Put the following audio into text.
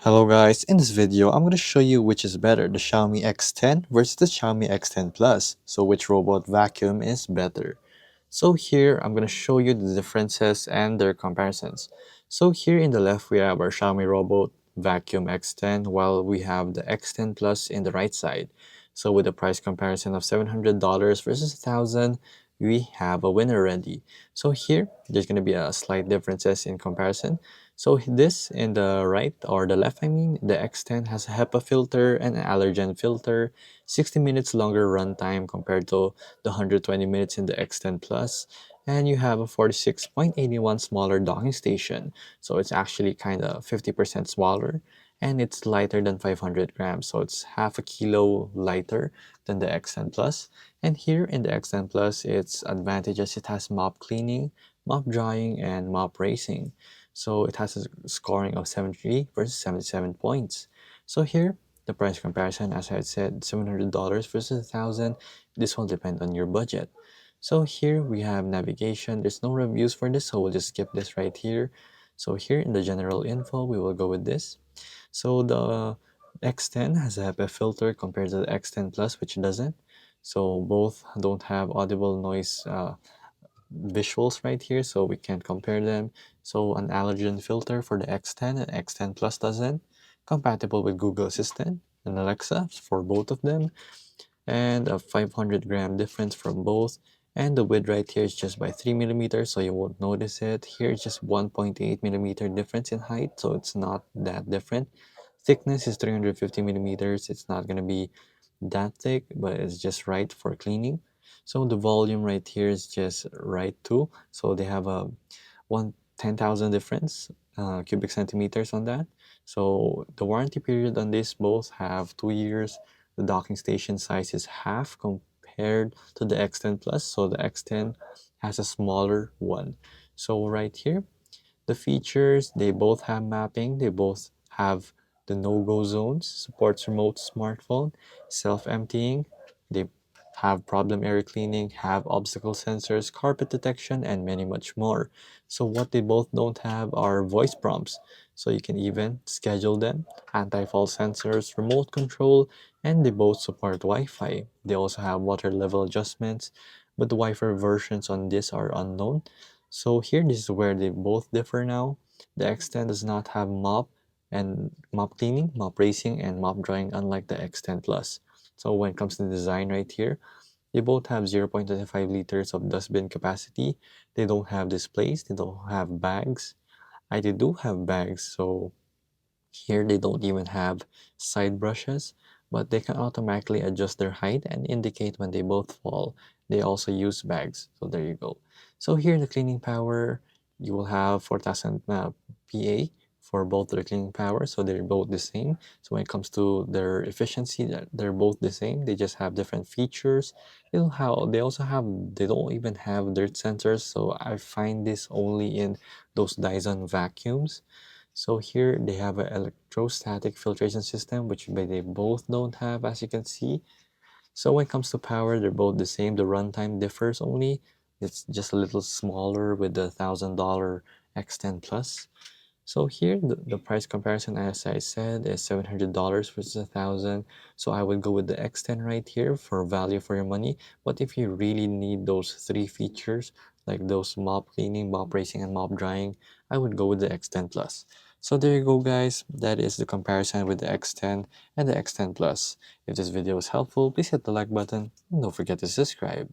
Hello guys, in this video I'm going to show you which is better, the Xiaomi X10 versus the Xiaomi X10 Plus. So which robot vacuum is better? So here I'm going to show you the differences and their comparisons. So here in the left we have our Xiaomi robot vacuum X10 while we have the X10 Plus in the right side. So with a price comparison of $700 versus 1000, we have a winner already. So here there's going to be a slight differences in comparison. So this in the right or the left, I mean, the X10 has a HEPA filter and an allergen filter, 60 minutes longer runtime compared to the 120 minutes in the X10 Plus, and you have a 46.81 smaller docking station. So it's actually kind of 50% smaller and it's lighter than 500 grams. So it's half a kilo lighter than the X10 Plus. And here in the X10 Plus, its advantages, it has mop cleaning, mop drying, and mop racing. So it has a scoring of 73 versus 77 points. So here, the price comparison, as I had said, $700 versus 1000. This will depend on your budget. So here we have navigation. There's no reviews for this, so we'll just skip this right here. So here in the general info, we will go with this. So the X10 has a HEPA filter compared to the X10 Plus, which doesn't. So both don't have audible noise visuals right here, so we can compare them. So an allergen filter for the X10 and X10 Plus doesn't. Compatible with Google Assistant and Alexa for both of them, and a 500-gram difference from both. And the width right here is just by 3 millimeters, so you won't notice it. Here it's just 1.8 millimeter difference in height, so it's not that different. Thickness is 350 millimeters. It's not going to be that thick, but it's just right for cleaning. So the volume right here is just right too. So they have a 10,000 difference cubic centimeters on that. So the warranty period on this both have 2 years. The docking station size is half compared to the X10 Plus. So the X10 has a smaller one. So right here, the features, they both have mapping, they both have the no-go zones, supports remote smartphone, self-emptying, they have problem area cleaning, have obstacle sensors, carpet detection, and many much more. So what they both don't have are voice prompts. So you can even schedule them, anti-fall sensors, remote control, and they both support Wi-Fi. They also have water level adjustments, but the Wi-Fi versions on this are unknown. So here, this is where they both differ now. The X10 does not have mop cleaning, mop racing, and mop drying, unlike the X10 Plus. So when it comes to design right here, they both have 0.25 liters of dustbin capacity. They don't have displays, they don't have bags. They do have bags, so here they don't even have side brushes, but they can automatically adjust their height and indicate when they both fall. They also use bags, so there you go. So here the cleaning power, you will have 4000 PA for both their cleaning power, so they're both the same. So when it comes to their efficiency, they're both the same. They just have different features. They don't even have dirt sensors, so I find this only in those Dyson vacuums. So here they have an electrostatic filtration system, which they both don't have, as you can see. So when it comes to power, they're both the same. The runtime differs only. It's just a little smaller with the $1000 X10 Plus. So here, the price comparison, as I said, is $700 versus 1000. So I would go with the X10 right here for value for your money. But if you really need those three features, like those mop cleaning, mop racing, and mop drying, I would go with the X10 Plus. So there you go, guys. That is the comparison with the X10 and the X10 Plus. If this video was helpful, please hit the like button and don't forget to subscribe.